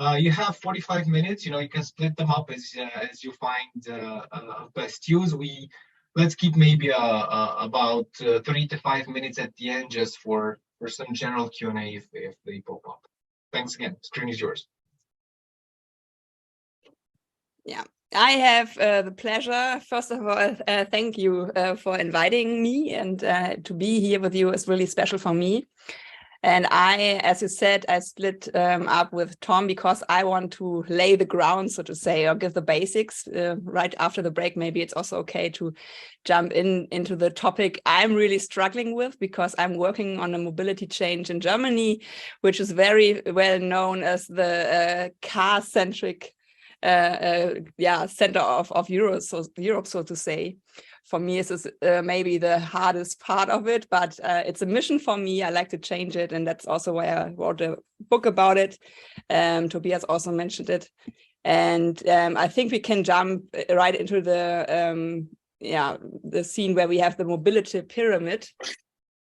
You have 45 minutes. You can split them up as you find best use. Let's keep maybe about 3 to 5 minutes at the end just for some general Q&A if they pop up. Thanks again. Screen is yours. Yeah, I have the pleasure. First of all, thank you for inviting me, and to be here with you is really special for me. And as you said, I split up with Tom because I want to lay the ground, so to say, or give the basics. Right after the break, maybe it's also okay to jump into the topic I'm really struggling with, because I'm working on a mobility change in Germany, which is very well known as the car-centric center of Europe, so to say. For me, this is maybe the hardest part of it, but it's a mission for me. I like to change it, and that's also why I wrote a book about it. Tobias also mentioned it, and I think we can jump right into the scene where we have the mobility pyramid,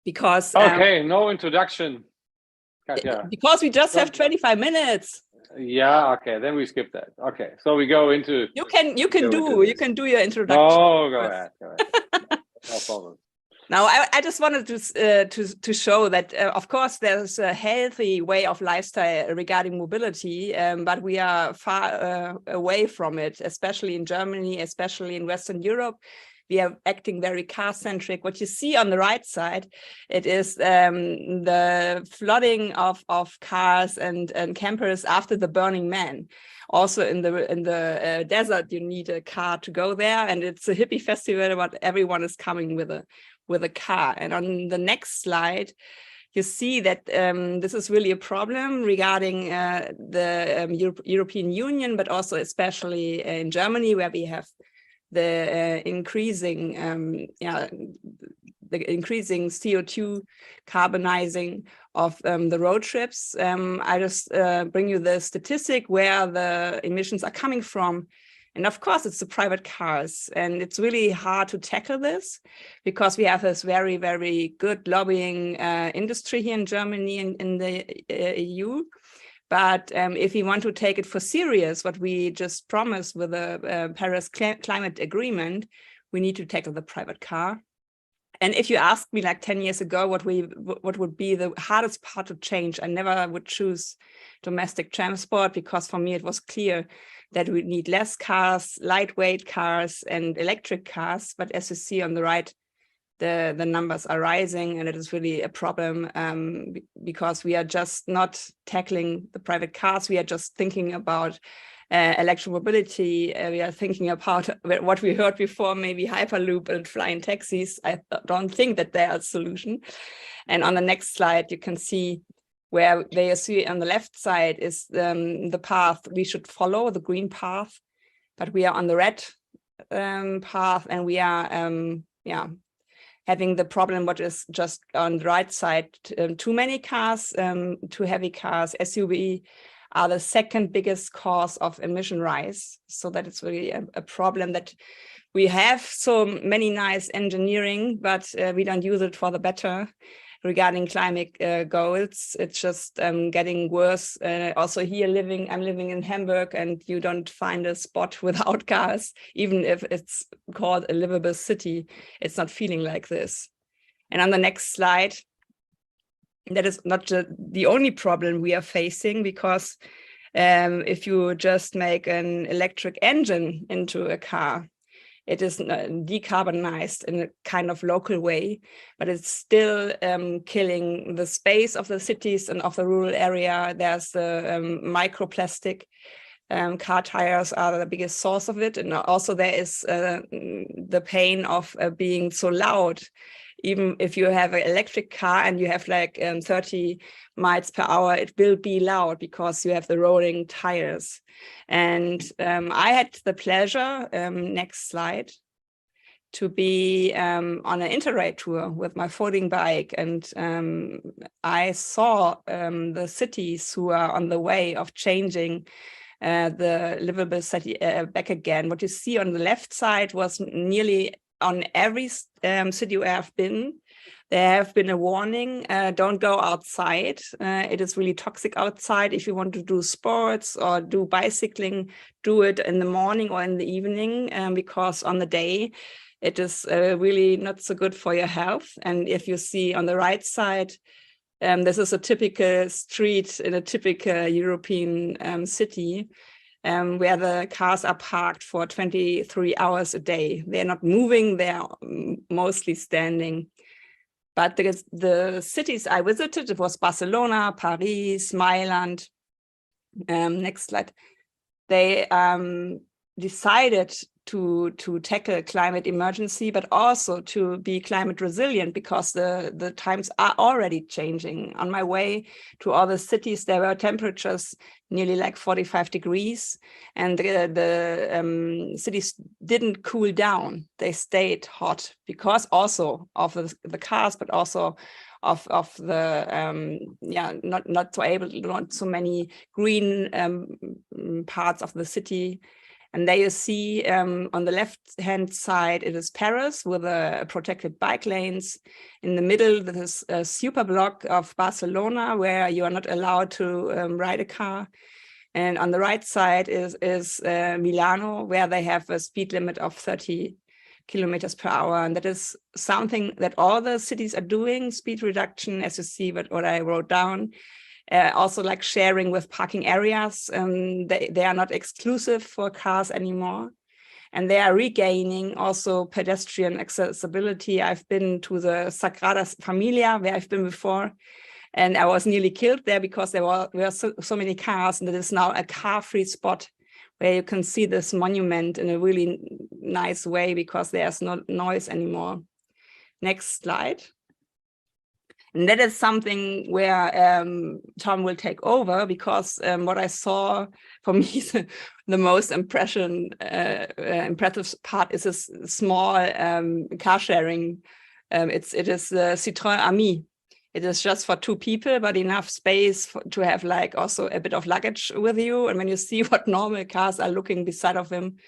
because okay, no introduction, Katja. because we just have 25 minutes. Yeah, okay, then we skip that. Okay, so we go into. You can do your introduction. Oh, go ahead. No problem. Now, I just wanted to show that, of course, there's a healthy way of lifestyle regarding mobility, but we are far away from it, especially in Germany, especially in Western Europe. We are acting very car-centric. What you see on the right side, it is the flooding of cars and campers after the Burning Man. Also in the desert, you need a car to go there, and it's a hippie festival, but everyone is coming with a car. And on the next slide, you see that this is really a problem regarding the European Union, but also especially in Germany, where we have the increasing CO2 carbonizing of the road trips. I just bring you the statistic where the emissions are coming from. And of course, it's the private cars. And it's really hard to tackle this because we have this very, very good lobbying industry here in Germany and in the EU. But if we want to take it for serious, what we just promised with the Paris Climate Agreement, we need to tackle the private car. And if you asked me like 10 years ago, what would be the hardest part to change, I never would choose domestic transport, because for me it was clear that we need less cars, lightweight cars and electric cars. But as you see on the right, the numbers are rising, and it is really a problem because we are just not tackling the private cars. We are just thinking about electromobility. We are thinking about what we heard before, maybe Hyperloop and flying taxis. I don't think that they are a solution. And on the next slide, you can see where they see on the left side is the path we should follow, the green path, but we are on the red path, and we are having the problem what is just on the right side, too many cars, too heavy cars. SUV are the second biggest cause of emission rise. So that is really a problem that we have so many nice engineering, but we don't use it for the better. Regarding climate goals, it's just getting worse. Also here I'm living in Hamburg, and you don't find a spot without cars, even if it's called a livable city. It's not feeling like this. And on the next slide, that is not the only problem we are facing, because if you just make an electric engine into a car, it is decarbonized in a kind of local way, but it's still killing the space of the cities and of the rural area. There's the microplastic. Car tires are the biggest source of it. And also there is the pain of being so loud. Even if you have an electric car and you have like 30 miles per hour, it will be loud because you have the rolling tires. And I had the pleasure, next slide, to be on an interrail tour with my folding bike. And I saw the cities who are on the way of changing the livable city back again. What you see on the left side was nearly on every city where I've been, there have been a warning, don't go outside. It is really toxic outside. If you want to do sports or do bicycling, do it in the morning or in the evening, because on the day, it is really not so good for your health. And if you see on the right side, this is a typical street in a typical European city, where the cars are parked for 23 hours a day. They're not moving, they're mostly standing. But the cities I visited, it was Barcelona, Paris, Milan. Next slide. They decided to tackle climate emergency, but also to be climate resilient, because the times are already changing. On my way to all the cities, there were temperatures nearly like 45 degrees, and the cities didn't cool down. They stayed hot because also of the cars, but also of the not so many green parts of the city. And there you see on the left-hand side, it is Paris with protected bike lanes. In the middle, there is a super block of Barcelona where you are not allowed to ride a car. And on the right side is Milano, where they have a speed limit of 30 kilometers per hour. And that is something that all the cities are doing, speed reduction, as you see what I wrote down. Also like sharing with parking areas. They are not exclusive for cars anymore. And they are regaining also pedestrian accessibility. I've been to the Sagrada Familia, where I've been before, and I was nearly killed there because there were so many cars, and it is now a car-free spot where you can see this monument in a really nice way because there's no noise anymore. Next slide. And that is something where Tom will take over, because what I saw for me the most impressive part is this small car sharing. It is the Citroën Ami. It is just for 2 people, but enough space to have like also a bit of luggage with you. And when you see what normal cars are looking beside of him,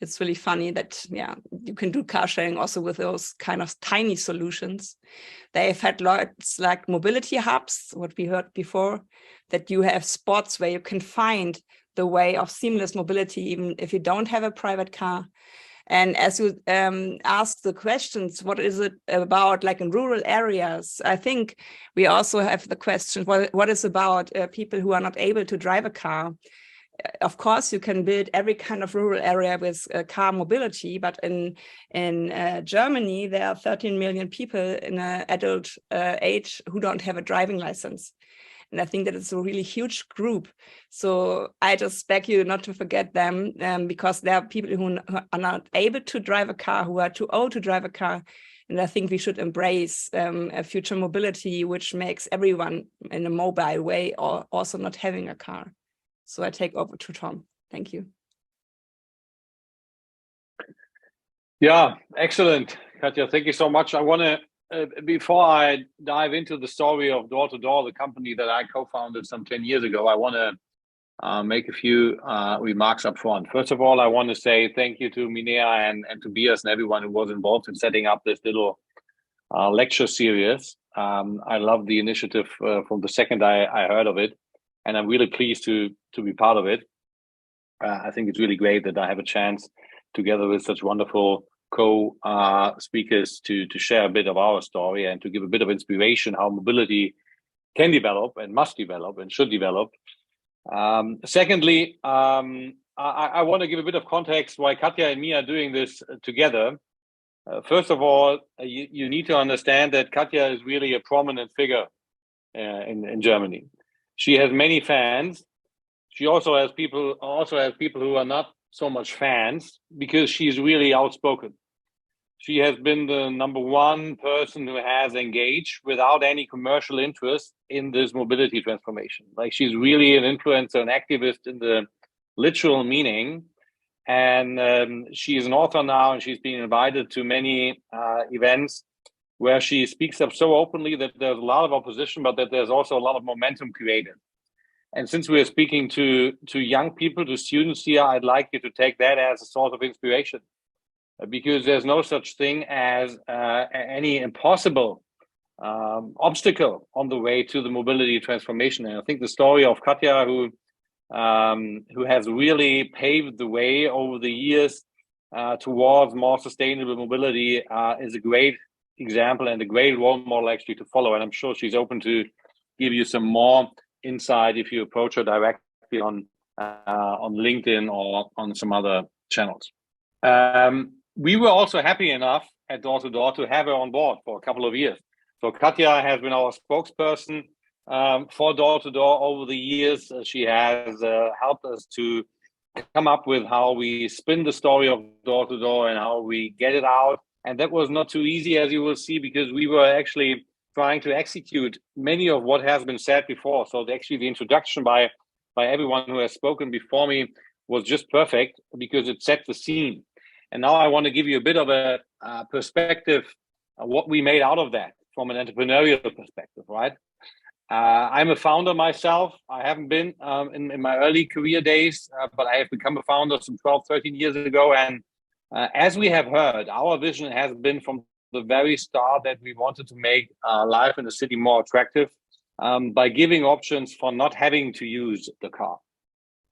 it's really funny that, yeah, you can do car sharing also with those kind of tiny solutions. They've had lots like mobility hubs, what we heard before, that you have spots where you can find the way of seamless mobility, even if you don't have a private car. And as you ask the questions, what is it about like in rural areas? I think we also have the question, what is about people who are not able to drive a car? Of course, you can build every kind of rural area with car mobility, but in Germany, there are 13 million people in an adult age who don't have a driving license. And I think that it's a really huge group. So I just beg you not to forget them, because there are people who are not able to drive a car, who are too old to drive a car. And I think we should embrace a future mobility, which makes everyone in a mobile way, or also not having a car. So I take over to Tom. Thank you. Yeah, excellent, Katja. Thank you so much. I want to, before I dive into the story of Door to Door, the company that I co-founded some 10 years ago, I want to make a few remarks up front. First of all, I want to say thank you to Minea and Tobias and everyone who was involved in setting up this little lecture series. I love the initiative from the second I heard of it. And I'm really pleased to be part of it. I think it's really great that I have a chance, together with such wonderful co-speakers, to share a bit of our story and to give a bit of inspiration how mobility can develop and must develop and should develop. Secondly, I want to give a bit of context why Katja and me are doing this together. First of all, you need to understand that Katja is really a prominent figure in Germany. She has many fans. She also has people who are not so much fans, because she's really outspoken. She has been the #1 person who has engaged without any commercial interest in this mobility transformation. Like, she's really an influencer, an activist in the literal meaning. And she is an author now, and she's been invited to many events where she speaks up so openly that there's a lot of opposition, but that there's also a lot of momentum created. And since we are speaking to young people, to students here, I'd like you to take that as a source of inspiration, because there's no such thing as any impossible obstacle on the way to the mobility transformation. And I think the story of Katja, who has really paved the way over the years towards more sustainable mobility, is a great example and a great role model actually to follow. And I'm sure she's open to give you some more insight if you approach her directly on LinkedIn or on some other channels. We were also happy enough at Door to Door to have her on board for a couple of years. So Katja has been our spokesperson for Door to Door over the years. She has helped us to come up with how we spin the story of Door to Door and how we get it out. And that was not too easy, as you will see, because we were actually trying to execute many of what has been said before. So actually the introduction by everyone who has spoken before me was just perfect because it set the scene. And now I want to give you a bit of a perspective of what we made out of that from an entrepreneurial perspective, right? I'm a founder myself. I haven't been in my early career days, but I have become a founder some 12, 13 years ago. And as we have heard, our vision has been from the very start that we wanted to make life in the city more attractive by giving options for not having to use the car.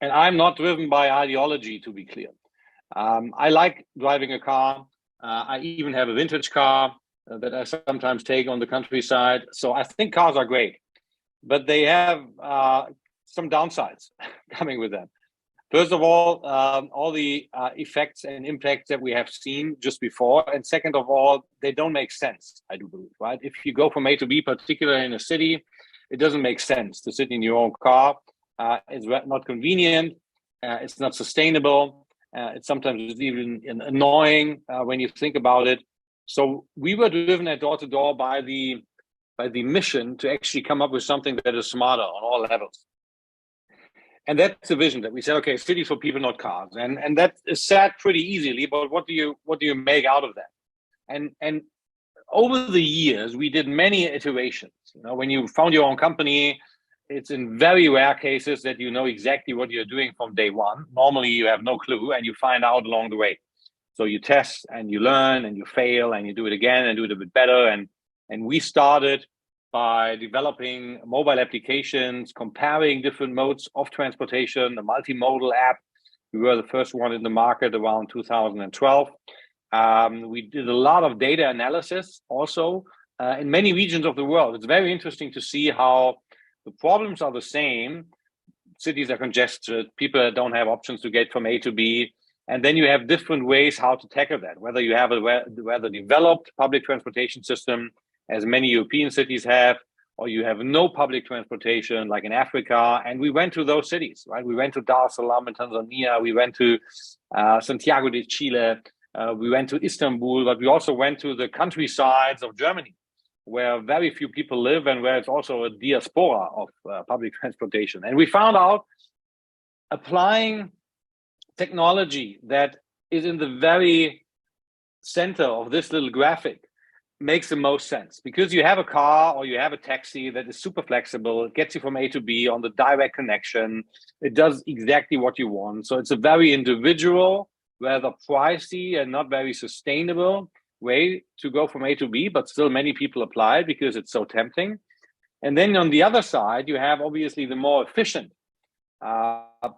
And I'm not driven by ideology, to be clear. I like driving a car. I even have a vintage car that I sometimes take on the countryside. So I think cars are great, but they have some downsides coming with them. First of all the effects and impacts that we have seen just before. And second of all, they don't make sense, I do believe, right? If you go from A to B, particularly in a city, it doesn't make sense to sit in your own car. It's not convenient. It's not sustainable. It's sometimes even annoying when you think about it. So we were driven at Door to Door by the mission to actually come up with something that is smarter on all levels. And that's the vision that we said, okay, cities for people, not cars. And that is said pretty easily, but what do you make out of that? And over the years, we did many iterations. You know, when you found your own company, it's in very rare cases that you know exactly what you're doing from day one. Normally, you have no clue, and you find out along the way. So you test and you learn and you fail and you do it again and do it a bit better. And we started by developing mobile applications, comparing different modes of transportation, a multimodal app. We were the first one in the market around 2012. We did a lot of data analysis also in many regions of the world. It's very interesting to see how the problems are the same. Cities are congested, people don't have options to get from A to B. And then you have different ways how to tackle that, whether you have a rather developed public transportation system, as many European cities have, or you have no public transportation like in Africa. And we went to those cities, right? We went to Dar es Salaam in Tanzania. We went to Santiago de Chile. We went to Istanbul, but we also went to the countrysides of Germany, where very few people live and where it's also a diaspora of public transportation. And we found out applying technology that is in the very center of this little graphic makes the most sense, because you have a car or you have a taxi that is super flexible. It gets you from A to B on the direct connection. It does exactly what you want. So it's a very individual, rather pricey and not very sustainable way to go from A to B, but still many people apply it because it's so tempting. And then on the other side, you have obviously the more efficient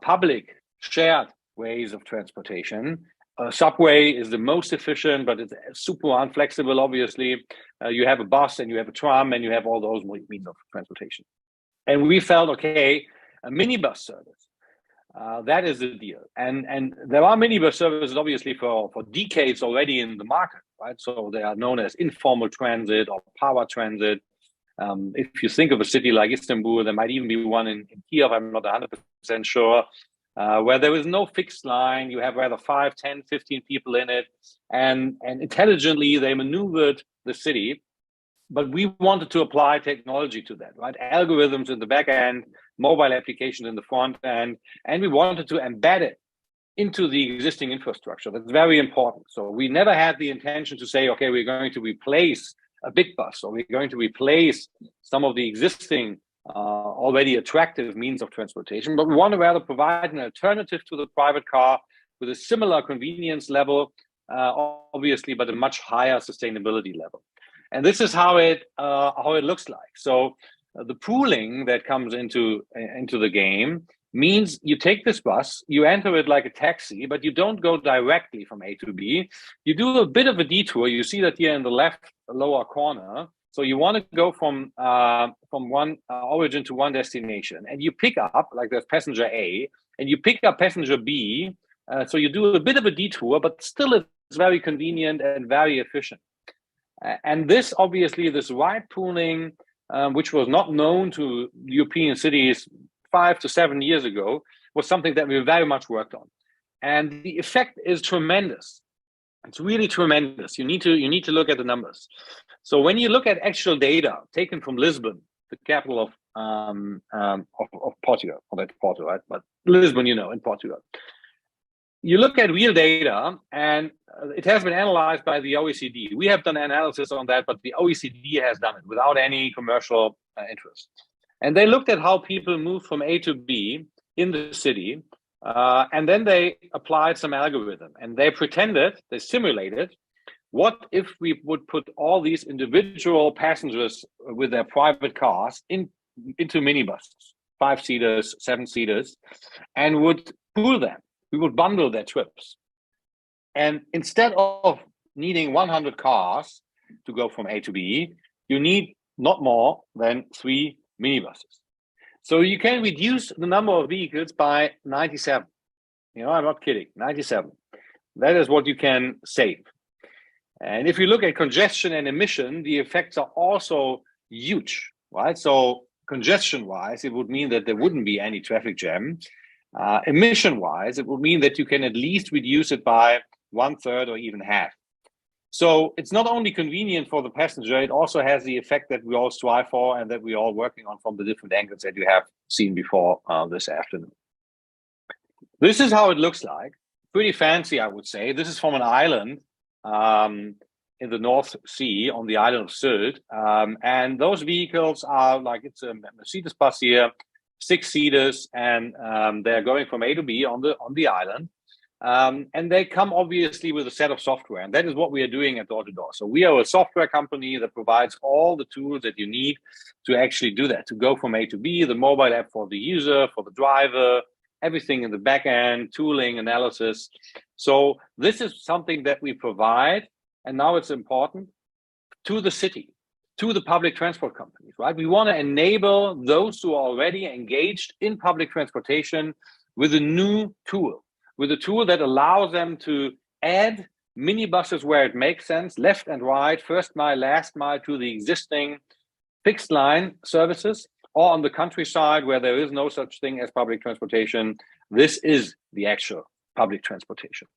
public shared ways of transportation. Subway is the most efficient, but it's super unflexible, obviously. You have a bus and you have a tram and you have all those means of transportation. And we felt, okay, a minibus service, that is the deal. And there are minibus services, obviously, for decades already in the market, right? So they are known as informal transit or power transit. If you think of a city like Istanbul, there might even be one in Kiev, I'm not 100% sure, where there is no fixed line. You have rather 5, 10, 15 people in it, and intelligently they maneuvered the city. But we wanted to apply technology to that, right? Algorithms in the back end, mobile applications in the front end, and we wanted to embed it into the existing infrastructure. That's very important. So we never had the intention to say, okay, we're going to replace a big bus, or we're going to replace some of the existing already attractive means of transportation, but we want to rather provide an alternative to the private car with a similar convenience level, obviously, but a much higher sustainability level. And this is how it looks like. So the pooling that comes into the game means you take this bus, you enter it like a taxi, but you don't go directly from A to B. You do a bit of a detour. You see that here in the left lower corner. So you want to go from one origin to one destination, and you pick up, like there's passenger A, and you pick up passenger B. So you do a bit of a detour, but still it's very convenient and very efficient. And this, obviously, this ride pooling, which was not known to European cities 5 to 7 years ago, was something that we very much worked on. And the effect is tremendous. It's really tremendous. You need to look at the numbers. So when you look at actual data taken from Lisbon, the capital of Portugal, or that's Portugal, right? But Lisbon, in Portugal. You look at real data, and it has been analyzed by the OECD. We have done analysis on that, but the OECD has done it without any commercial interest. And they looked at how people move from A to B in the city, and then they applied some algorithm, and they simulated, what if we would put all these individual passengers with their private cars into minibuses, 5-seaters, 7-seaters, and would pool them. We would bundle their trips. And instead of needing 100 cars to go from A to B, you need not more than 3 minibuses. So you can reduce the number of vehicles by 97. I'm not kidding, 97. That is what you can save. And if you look at congestion and emission, the effects are also huge, right? So congestion-wise, it would mean that there wouldn't be any traffic jam. Emission-wise, it would mean that you can at least reduce it by 1/3 or even half. So it's not only convenient for the passenger, it also has the effect that we all strive for and that we're all working on from the different angles that you have seen before this afternoon. This is how it looks like. Pretty fancy, I would say. This is from an island in the North Sea on the island of Sylt. And those vehicles are like, it's a Mercedes bus here, 6-seaters, and they're going from A to B on the island. And they come obviously with a set of software, and that is what we are doing at Door to Door. So we are a software company that provides all the tools that you need to actually do that, to go from A to B, the mobile app for the user, for the driver, everything in the back end, tooling, analysis. So this is something that we provide, and now it's important, to the city, to the public transport companies, right? We want to enable those who are already engaged in public transportation with a new tool, with a tool that allows them to add minibuses where it makes sense, left and right, first mile, last mile, to the existing fixed line services, or on the countryside where there is no such thing as public transportation. This is the actual public transportation.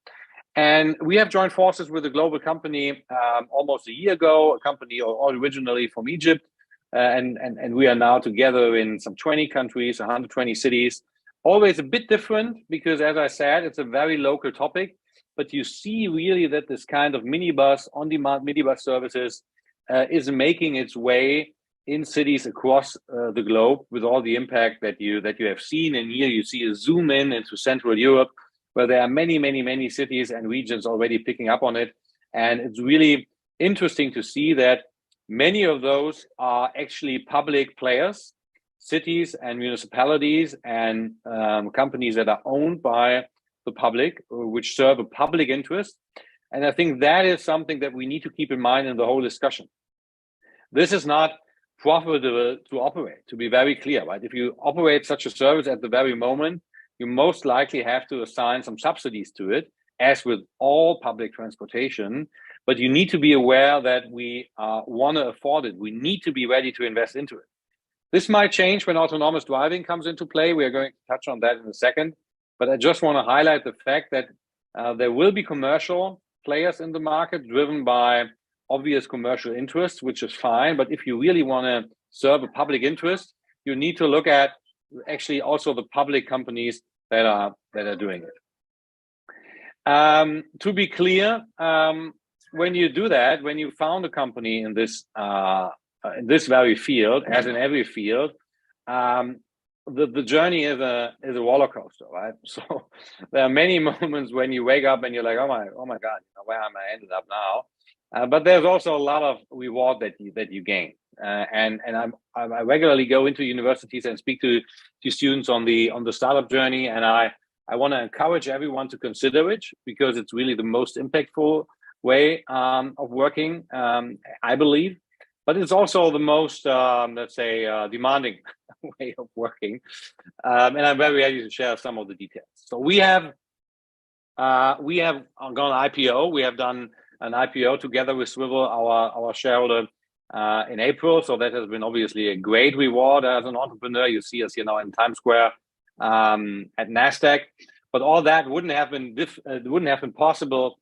And we have joined forces with a global company almost a year ago, a company originally from Egypt, and we are now together in some 20 countries, 120 cities. Always a bit different because, as I said, it's a very local topic, but you see really that this kind of minibus, on-demand minibus services is making its way in cities across the globe with all the impact that you have seen. And here you see a zoom in into Central Europe, where there are many cities and regions already picking up on it. And it's really interesting to see that many of those are actually public players, cities and municipalities and companies that are owned by the public, which serve a public interest. And I think that is something that we need to keep in mind in the whole discussion. This is not profitable to operate, to be very clear, right? If you operate such a service at the very moment, you most likely have to assign some subsidies to it, as with all public transportation. But you need to be aware that we want to afford it. We need to be ready to invest into it. This might change when autonomous driving comes into play. We are going to touch on that in a second. But I just want to highlight the fact that there will be commercial players in the market driven by obvious commercial interests, which is fine. But if you really want to serve a public interest, you need to look at actually also the public companies that are doing it. To be clear, when you do that, when you found a company in this very field, as in every field, the journey is a roller coaster, right? So there are many moments when you wake up and you're like, oh my God, where am I ended up now? but there's also a lot of reward that you gain. And I regularly go into universities and speak to students on the startup journey, and I want to encourage everyone to consider it, because it's really the most impactful way of working, I believe. But it's also the most, let's say, demanding way of working. And I'm very ready to share some of the details. So we have gone IPO. We have done an IPO together with Swivel, our shareholder, in April. So that has been obviously a great reward as an entrepreneur. You see us, in Times Square at NASDAQ. But all that wouldn't have been possible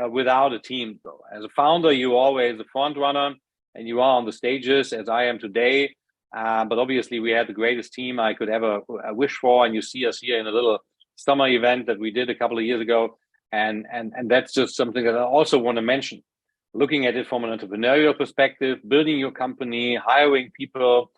without a team. So as a founder, you're always a front runner, and you are on the stages, as I am today. But obviously, we had the greatest team I could ever wish for, and you see us here in a little summer event that we did a couple of years ago, and that's just something that I also want to mention. Looking at it from an entrepreneurial perspective, building your company, hiring people,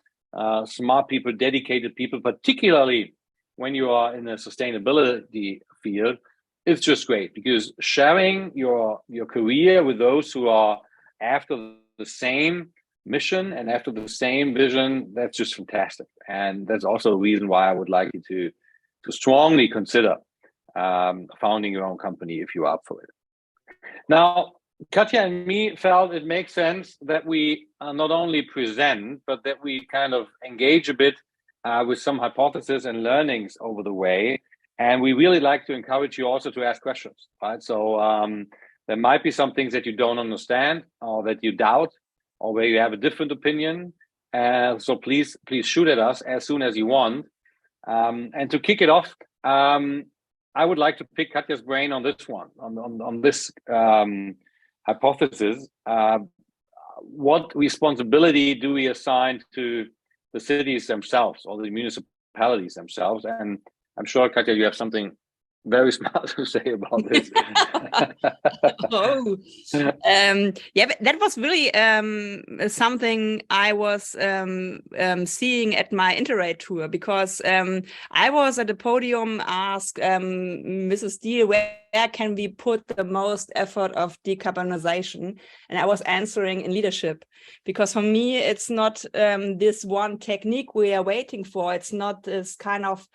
smart people, dedicated people, particularly when you are in a sustainability field, it's just great, because sharing your career with those who are after the same mission and after the same vision, that's just fantastic. And that's also a reason why I would like you to strongly consider founding your own company if you're up for it. Now, Katja and me felt it makes sense that we not only present, but that we kind of engage a bit with some hypotheses and learnings over the way. And we really like to encourage you also to ask questions, right? So there might be some things that you don't understand, or that you doubt, or where you have a different opinion. So please shoot at us as soon as you want. And to kick it off, I would like to pick Katja's brain on this one, on this hypothesis. What responsibility do we assign to the cities themselves or the municipalities themselves? And I'm sure, Katja, you have something very smart to say about this. Yeah, but that was really something I was seeing at my Interrail tour, because I was at the podium, asked Mrs. Diehl, where can we put the most effort of decarbonization? And I was answering in leadership, because for me, it's not this one technique we are waiting for. It's not this kind of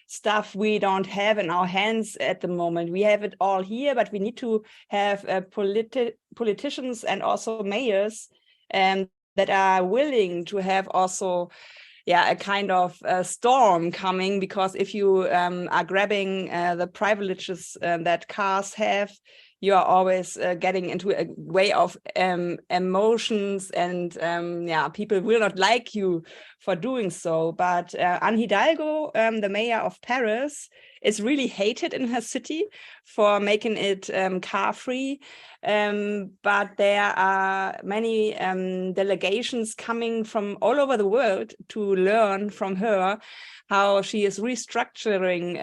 stuff we don't have in our hands at the moment. We have it all here, but we need to have politicians and also mayors that are willing to have also a kind of storm coming, because if you are grabbing the privileges that cars have, you are always getting into a way of emotions, and people will not like you for doing so. But Anne Hidalgo, the mayor of Paris, is really hated in her city for making it car-free. But there are many delegations coming from all over the world to learn from her how she is restructuring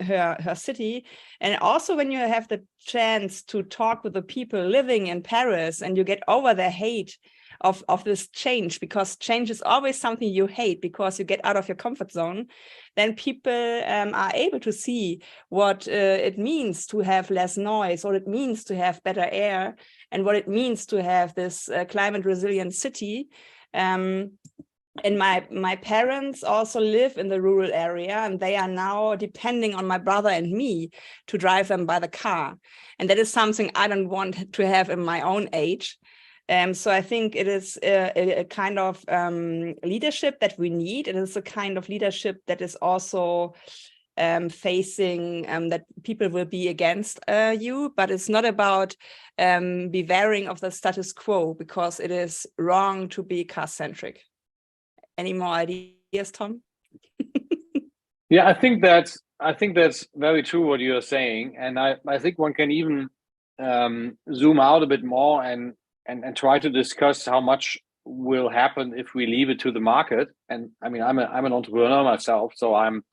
her city. And also when you have the chance to talk with the people living in Paris, and you get over the hate of this change, because change is always something you hate because you get out of your comfort zone, then people are able to see what it means to have less noise, what it means to have better air, and what it means to have this climate resilient city. And my parents also live in the rural area, and they are now depending on my brother and me to drive them by the car. And that is something I don't want to have in my own age. So I think it is a kind of leadership that we need. It is a kind of leadership that is also facing that people will be against you, but it's not about bewailing of the status quo, because it is wrong to be car-centric. Any more ideas, Tom? Yeah, I think that's very true what you're saying, and I think one can even zoom out a bit more and try to discuss how much will happen if we leave it to the market. And I mean, I'm an entrepreneur myself, so I'm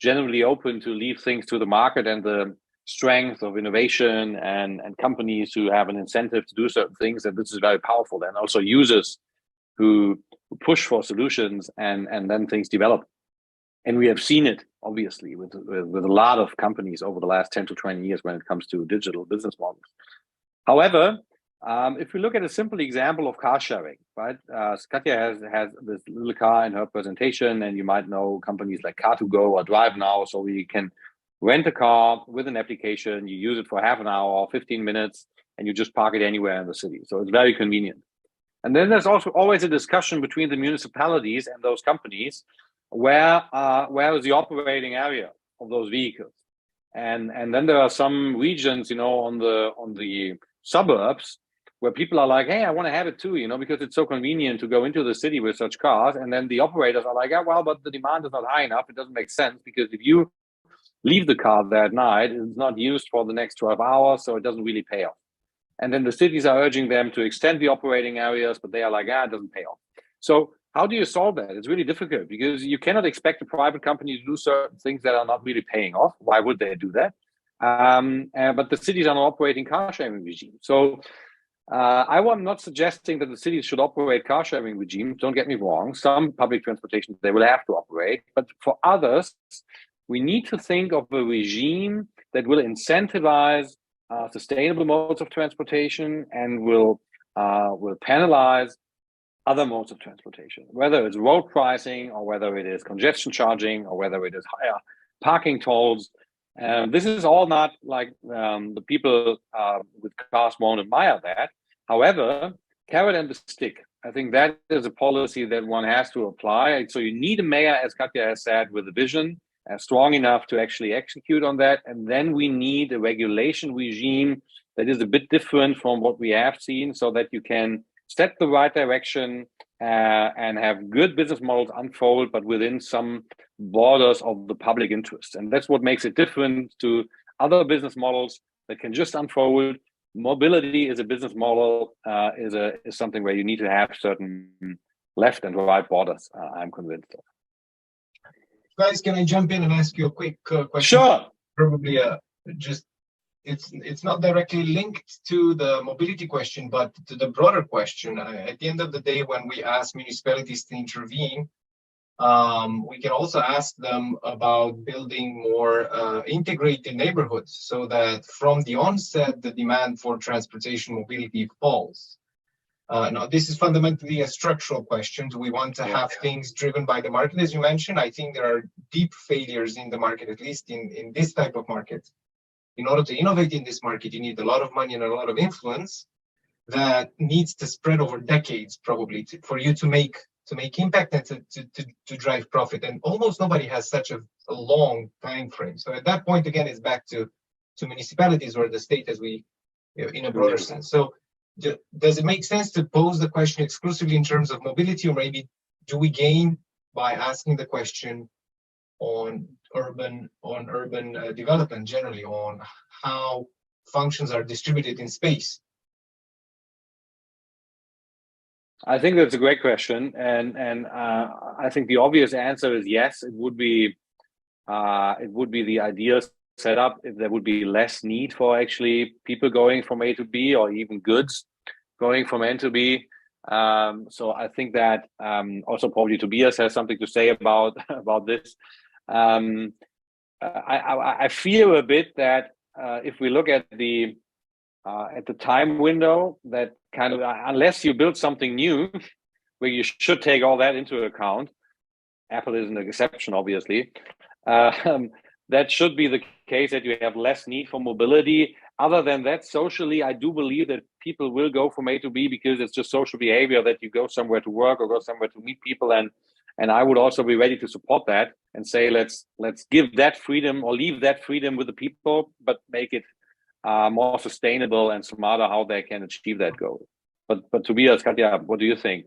generally open to leave things to the market and the strength of innovation and companies who have an incentive to do certain things. And this is very powerful. And also users who push for solutions and then things develop. And we have seen it, obviously, with a lot of companies over the last 10 to 20 years when it comes to digital business models. However, If we look at a simple example of car sharing, right? Katja has this little car in her presentation, and you might know companies like Car2Go or Drive Now. So we can rent a car with an application, you use it for half an hour or 15 minutes, and you just park it anywhere in the city. So it's very convenient. And then there's also always a discussion between the municipalities and those companies, where is the operating area of those vehicles? And then there are some regions, on the suburbs, where people are like, hey, I want to have it too, because it's so convenient to go into the city with such cars. And then the operators are like, yeah, well, but the demand is not high enough. It doesn't make sense, because if you leave the car there at night, it's not used for the next 12 hours, so it doesn't really pay off. And then the cities are urging them to extend the operating areas, but they are like, it doesn't pay off. So how do you solve that? It's really difficult, because you cannot expect a private company to do certain things that are not really paying off. Why would they do that? But the cities are not operating car sharing regimes. So I'm not suggesting that the cities should operate car sharing regimes. Don't get me wrong. Some public transportation, they will have to operate. But for others, we need to think of a regime that will incentivize sustainable modes of transportation and will penalize other modes of transportation, whether it's road pricing or whether it is congestion charging or whether it is higher parking tolls. This is all not like the people with cars won't admire that. However, carrot and the stick, I think that is a policy that one has to apply. So you need a mayor, as Katja has said, with a vision, strong enough to actually execute on that. And then we need a regulation regime that is a bit different from what we have seen, so that you can set the right direction and have good business models unfold, but within some borders of the public interest. And that's what makes it different to other business models that can just unfold. Mobility is a business model, is something where you need to have certain left and right borders, I'm convinced of. Guys, can I jump in and ask you a quick question? Sure. Probably it's not directly linked to the mobility question, but to the broader question. At the end of the day, when we ask municipalities to intervene, we can also ask them about building more integrated neighborhoods, so that from the onset, the demand for transportation mobility falls. Now, this is fundamentally a structural question. Do we want to have things driven by the market? As you mentioned, I think there are deep failures in the market, at least in this type of market. In order to innovate in this market, you need a lot of money and a lot of influence that needs to spread over decades, probably, for you to make impact and to drive profit. And almost nobody has such a long time frame. So at that point, again, it's back to municipalities or the state, as we, in a broader sense. So does it make sense to pose the question exclusively in terms of mobility, or maybe do we gain by asking the question on urban development generally, on how functions are distributed in space? I think that's a great question, and I think the obvious answer is yes. It would be the ideal setup if there would be less need for actually people going from A to B, or even goods going from A to B. So I think that also probably Tobias has something to say about this. I fear a bit that if we look at the time window, that kind of, unless you build something new, where you should take all that into account, Apple is an exception, obviously, that should be the case, that you have less need for mobility. Other than that, socially, I do believe that people will go from A to B, because it's just social behavior that you go somewhere to work or go somewhere to meet people. And I would also be ready to support that and say, let's give that freedom, or leave that freedom with the people, but make it more sustainable and smarter how they can achieve that goal. But Tobias, Katja, what do you think?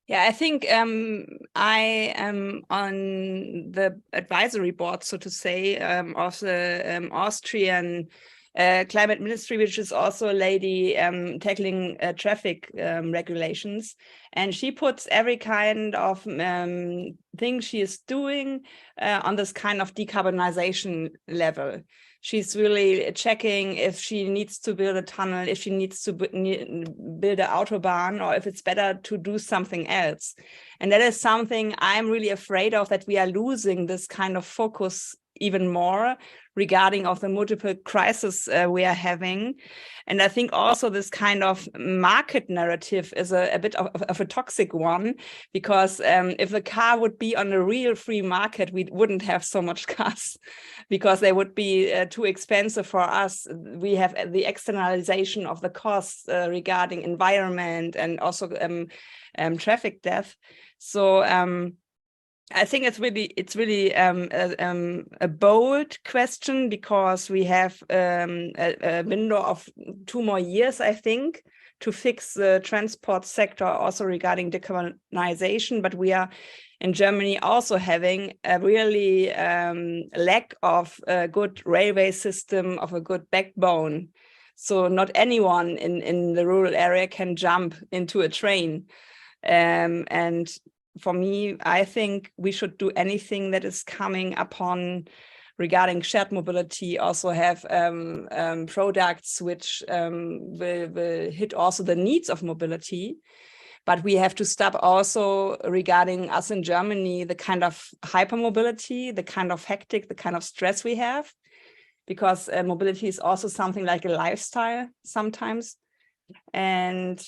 Yeah, I think I am on the advisory board, so to say, of the Austrian climate ministry, which is also a lady tackling traffic regulations. And she puts every kind of thing she is doing on this kind of decarbonization level. She's really checking if she needs to build a tunnel, if she needs to build an autobahn, or if it's better to do something else. And that is something I'm really afraid of, that we are losing this kind of focus even more regarding of the multiple crises we are having. And I think also this kind of market narrative is a bit of a toxic one, because if the car would be on a real free market, we wouldn't have so much cars, because they would be too expensive for us. We have the externalization of the costs regarding environment and also traffic death. So I think it's really a bold question, because we have a window of 2 more years, I think, to fix the transport sector also regarding decarbonization. But we are in Germany also having a really lack of a good railway system, of a good backbone. So not anyone in the rural area can jump into a train. And for me, I think we should do anything that is coming upon regarding shared mobility, also have products which will hit also the needs of mobility. But we have to stop also regarding us in Germany, the kind of hypermobility, the kind of hectic, the kind of stress we have, because mobility is also something like a lifestyle sometimes. And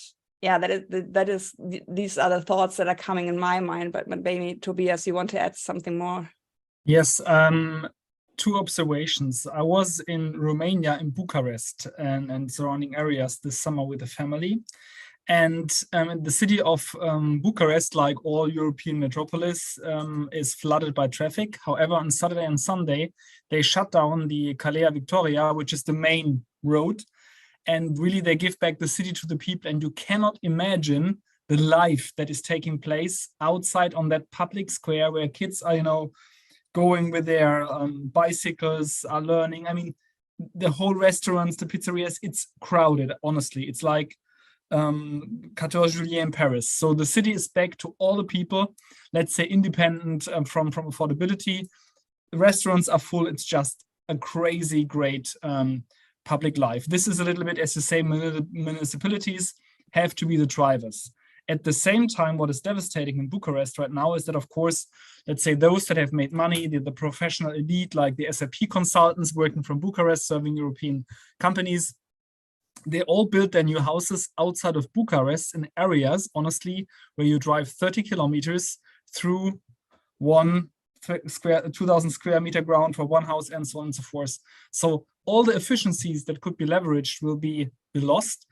yeah, these are the thoughts that are coming in my mind, but maybe Tobias, you want to add something more? Yes, 2 observations. I was in Romania, in Bucharest and surrounding areas this summer with a family. And the city of Bucharest, like all European metropolis, is flooded by traffic. However, on Saturday and Sunday, they shut down the Calea Victoria, which is the main road. And really, they give back the city to the people. And you cannot imagine the life that is taking place outside on that public square where kids are, going with their bicycles, are learning. I mean, the whole restaurants, the pizzerias, it's crowded, honestly. It's like 14 Juillet in Paris. So the city is back to all the people, let's say independent from affordability. The restaurants are full. It's just a crazy great public life. This is a little bit, as you say, municipalities have to be the drivers. At the same time, what is devastating in Bucharest right now is that, of course, let's say those that have made money, the professional elite, like the SAP consultants working from Bucharest, serving European companies, they all built their new houses outside of Bucharest in areas, honestly, where you drive 30 kilometers through 2,000 square meter ground for one house, and so on and so forth. So all the efficiencies that could be leveraged will be lost.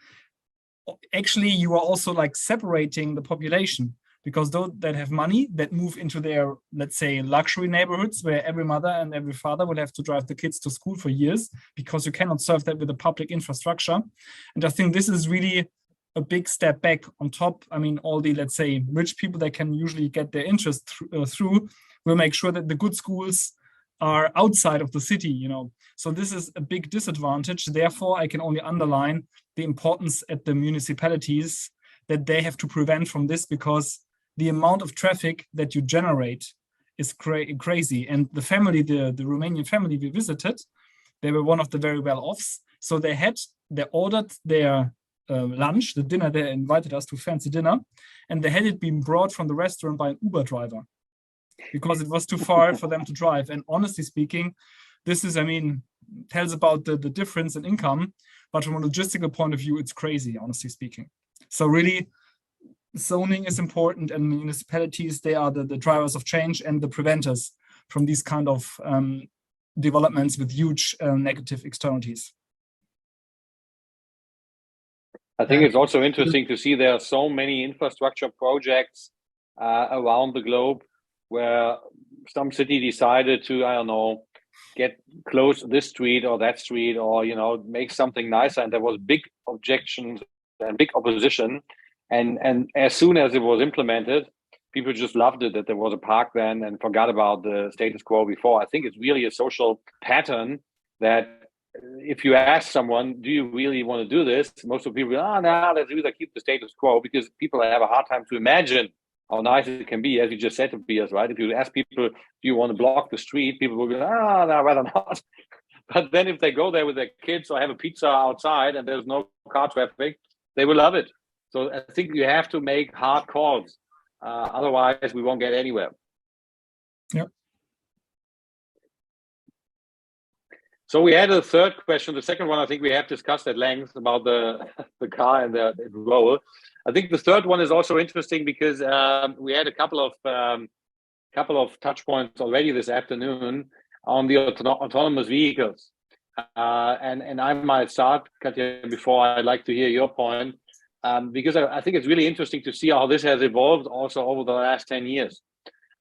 Actually, you are also like separating the population, because those that have money that move into their, let's say, luxury neighborhoods where every mother and every father will have to drive the kids to school for years, because you cannot serve that with the public infrastructure. And I think this is really a big step back on top. I mean, all the, let's say, rich people that can usually get their interest through will make sure that the good schools are outside of the city, So this is a big disadvantage. Therefore, I can only underline the importance at the municipalities that they have to prevent from this, because the amount of traffic that you generate is crazy. And the family, the Romanian family we visited, they were one of the very well-offs. So they ordered their lunch, the dinner, they invited us to fancy dinner, and they had it been brought from the restaurant by an Uber driver, because it was too far for them to drive. And honestly speaking, this is, tells about the difference in income, but from a logistical point of view, it's crazy, honestly speaking. So really, zoning is important, and municipalities, they are the drivers of change and the preventers from these kind of developments with huge negative externalities. I think it's also interesting to see there are so many infrastructure projects around the globe where some city decided to, I don't know, close this street or that street, or, make something nicer. And there was big objections and big opposition. And as soon as it was implemented, people just loved it, that there was a park then, and forgot about the status quo before. I think it's really a social pattern that if you ask someone, do you really want to do this? Most of the people go, no, let's either keep the status quo, because people have a hard time to imagine how nice it can be, as you just said, Tobias, right? If you ask people, do you want to block the street? People will go, no, I'd rather not. But then if they go there with their kids or have a pizza outside and there's no car traffic, they will love it. So I think you have to make hard calls. Otherwise, we won't get anywhere. Yeah. So we had a third question. The second one, I think we have discussed at length about the car and the role. I think the third one is also interesting because we had a couple of touch points already this afternoon on the autonomous vehicles. And I might start, Katja, before I'd like to hear your point, because I think it's really interesting to see how this has evolved also over the last 10 years.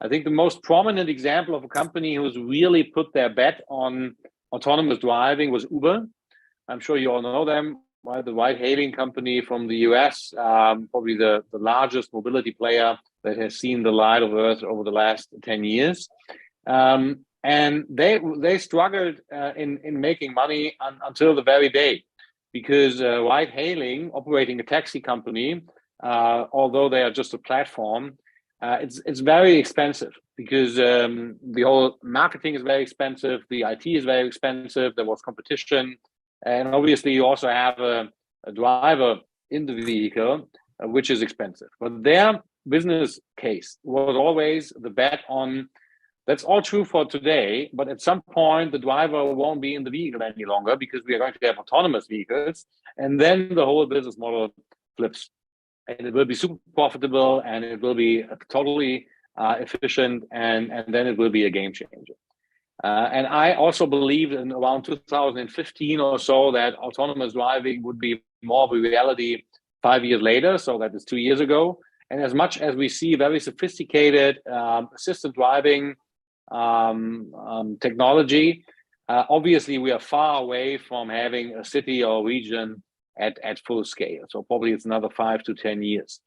I think the most prominent example of a company who's really put their bet on autonomous driving was Uber. I'm sure you all know them, right? The ride-hailing company from the US, probably the largest mobility player that has seen the light of Earth over the last 10 years. And they struggled in making money until the very day, because ride-hailing, operating a taxi company, although they are just a platform, it's very expensive because the whole marketing is very expensive, the IT is very expensive, there was competition, and obviously you also have a driver in the vehicle, which is expensive. But their business case was always the bet on, that's all true for today, but at some point the driver won't be in the vehicle any longer because we are going to have autonomous vehicles, and then the whole business model flips. And it will be super profitable, and it will be totally efficient, and then it will be a game changer. And I also believe in around 2015 or so that autonomous driving would be more of a reality 5 years later. So that is 2 years ago. And as much as we see very sophisticated assisted driving technology, obviously we are far away from having a city or region at full scale. So probably it's another 5 to 10 years.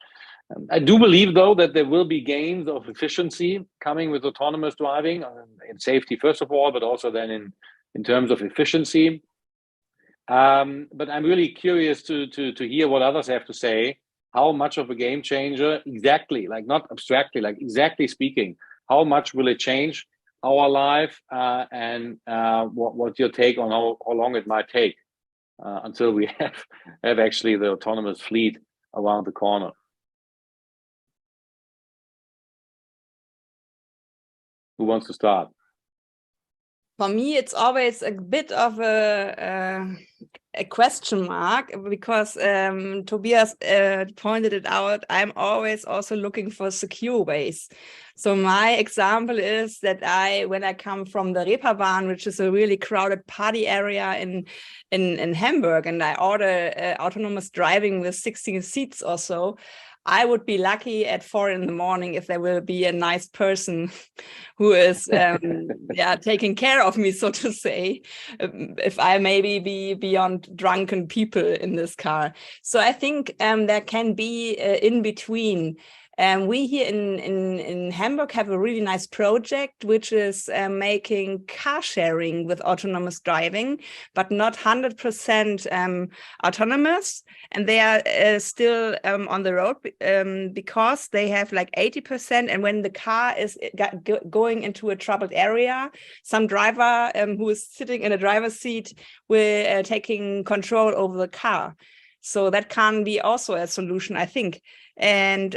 I do believe, though, that there will be gains of efficiency coming with autonomous driving, in safety, first of all, but also then in terms of efficiency. But I'm really curious to hear what others have to say. How much of a game changer exactly, like not abstractly, like exactly speaking, how much will it change our life, and what's your take on how long it might take until we have actually the autonomous fleet around the corner? Who wants to start? For me, it's always a bit of a question mark, because Tobias pointed it out. I'm always also looking for secure ways. So my example is that when I come from the Reeperbahn, which is a really crowded party area in Hamburg, and I order autonomous driving with 16 seats or so, I would be lucky at 4 a.m. if there will be a nice person who is taking care of me, so to say, if I maybe be beyond drunken people in this car. So I think there can be in between. We here in Hamburg have a really nice project, which is making car sharing with autonomous driving, but not 100% autonomous. And they are still on the road because they have like 80%. And when the car is going into a troubled area, some driver who is sitting in a driver's seat will taking control over the car. So that can be also a solution, I think. And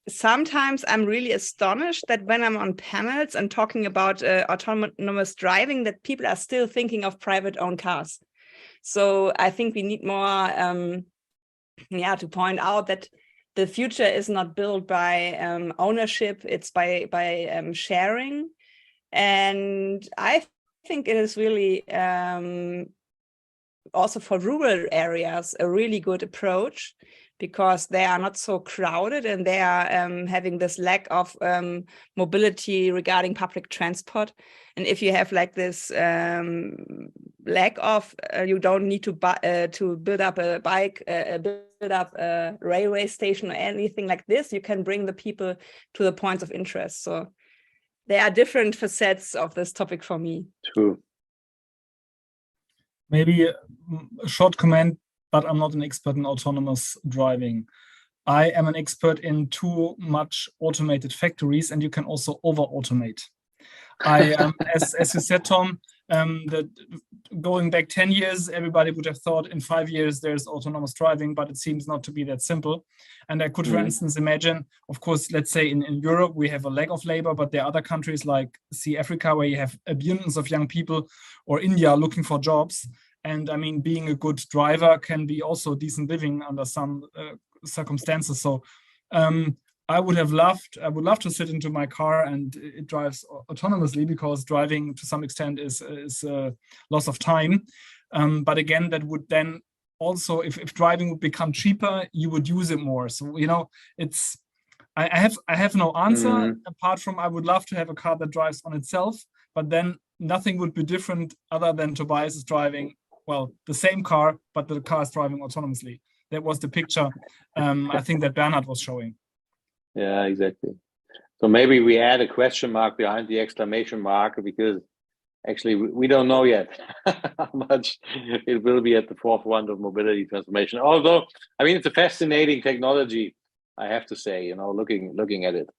sometimes I'm really astonished that when I'm on panels and talking about autonomous driving, that people are still thinking of private owned cars. So I think we need more, to point out that the future is not built by ownership, it's by sharing. And I think it is really also for rural areas a really good approach, because they are not so crowded and they are having this lack of mobility regarding public transport. And if you have like this lack of, you don't need to build up a bike, build up a railway station or anything like this. You can bring the people to the points of interest. So there are different facets of this topic for me. True. Maybe a short comment, but I'm not an expert in autonomous driving. I am an expert in too much automated factories, and you can also over-automate. As you said, Tom, the going back 10 years, everybody would have thought in 5 years there's autonomous driving, but it seems not to be that simple. And I could, for instance, imagine, of course, let's say in Europe, we have a lack of labor, but there are other countries like, see, Africa, where you have abundance of young people, or India looking for jobs. And I mean, being a good driver can be also decent living under some circumstances. So I would love to sit into my car and it drives autonomously, because driving to some extent is a loss of time. But again, that would then also, if driving would become cheaper, you would use it more. So, you know, I have no answer apart from I would love to have a car that drives on itself, but then nothing would be different other than Tobias is driving, well, the same car, but the car is driving autonomously. That was the picture I think that Bernhard was showing. Yeah, exactly. So maybe we add a question mark behind the exclamation mark, because actually we don't know yet how much it will be at the forefront of mobility transformation. Although, I mean, it's a fascinating technology, I have to say, you know, looking at it.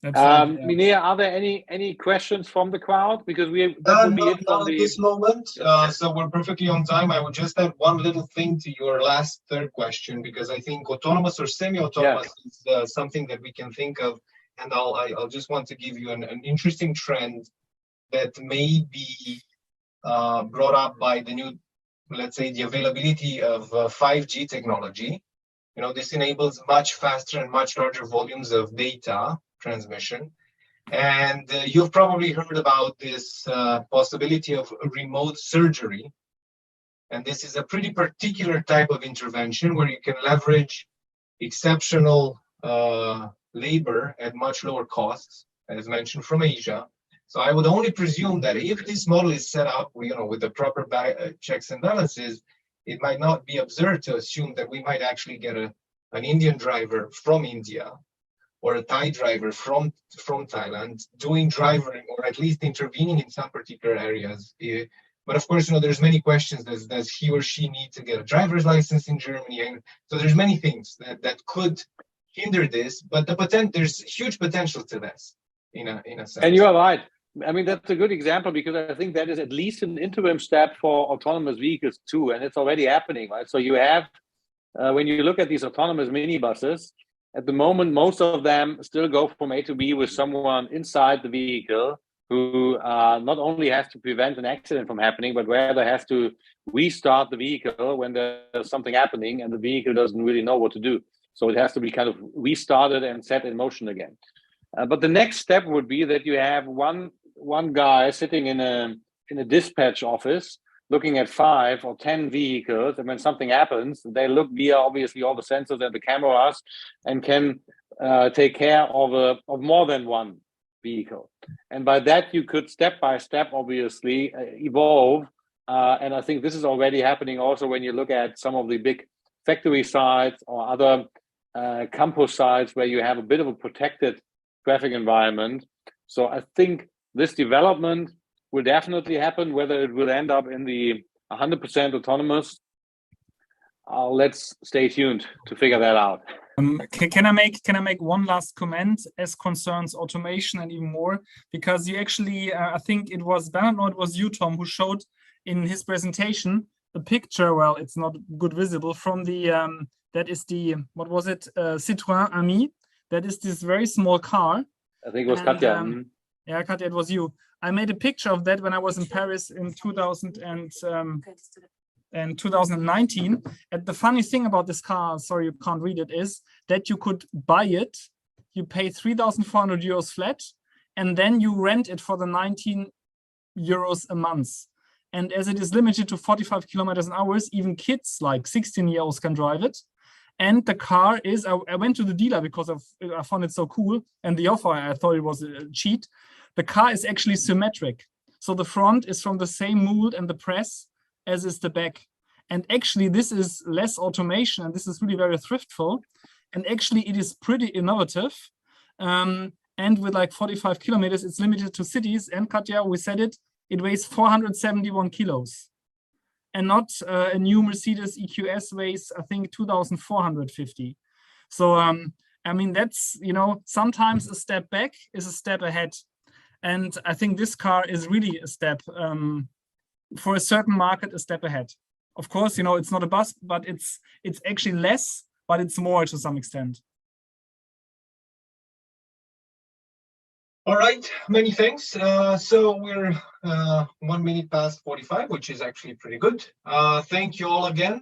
Minea, are there any questions from the crowd? Because that would be it not at this moment. So we're perfectly on time. I would just add one little thing to your last third question, because I think autonomous or semi-autonomous is something that we can think of. And I'll just want to give you an interesting trend that may be brought up by the new, let's say, the availability of 5G technology. You know, this enables much faster and much larger volumes of data transmission. And you've probably heard about this possibility of remote surgery. And this is a pretty particular type of intervention where you can leverage exceptional labor at much lower costs, as mentioned, from Asia. So I would only presume that if this model is set up, you know, with the proper checks and balances, it might not be absurd to assume that we might actually get an Indian driver from India, or a Thai driver from Thailand doing driving, or at least intervening in some particular areas. But of course, you know, there's many questions. Does he or she need to get a driver's license in Germany? And so there's many things that could hinder this, but there's huge potential to this in a sense. And you are right. I mean, that's a good example, because I think that is at least an interim step for autonomous vehicles too, and it's already happening, right? So you have, when you look at these autonomous minibuses, at the moment, most of them still go from A to B with someone inside the vehicle who not only has to prevent an accident from happening, but rather has to restart the vehicle when there's something happening and the vehicle doesn't really know what to do. So it has to be kind of restarted and set in motion again. But the next step would be that you have one guy sitting in a dispatch office looking at 5 or 10 vehicles, and when something happens, they look via obviously all the sensors and the cameras and can take care of more than one vehicle. And by that, you could step by step, obviously, evolve. And I think this is already happening also when you look at some of the big factory sites or other campus sites where you have a bit of a protected traffic environment. So I think this development will definitely happen. Whether it will end up in the 100% autonomous, let's stay tuned to figure that out. Can I make one last comment as concerns automation and even more? Because you actually, I think it was Bernhard, no, it was you, Tom, who showed in his presentation a picture. Well, it's not good visible from the that is the, what was it, Citroën Ami. That is this very small car. I think it was Katja. Yeah, Katja, it was you. I made a picture of that when I was in Paris in 2019. And the funny thing about this car, sorry you can't read it, is that you could buy it, you pay 3,400 euros flat, and then you rent it for the 19 euros a month. And as it is limited to 45 kilometers an hour, even kids like 16-year-olds can drive it. And the car is, I went to the dealer because I found it so cool, and the offer, I thought it was a cheat. The car is actually symmetric. So the front is from the same mold and the press as is the back. And actually this is less automation, and this is really very thriftful. And actually it is pretty innovative. And with like 45 kilometers, it's limited to cities. And Katja, we said it weighs 471 kilos. And not a new Mercedes EQS weighs, I think, 2,450. So, I mean, that's, you know, sometimes a step back is a step ahead. And I think this car is really a step for a certain market a step ahead. Of course, it's not a bus, but it's actually less, but it's more to some extent. All right, many thanks. So we're 1 minute past 45, which is actually pretty good. Thank you all again.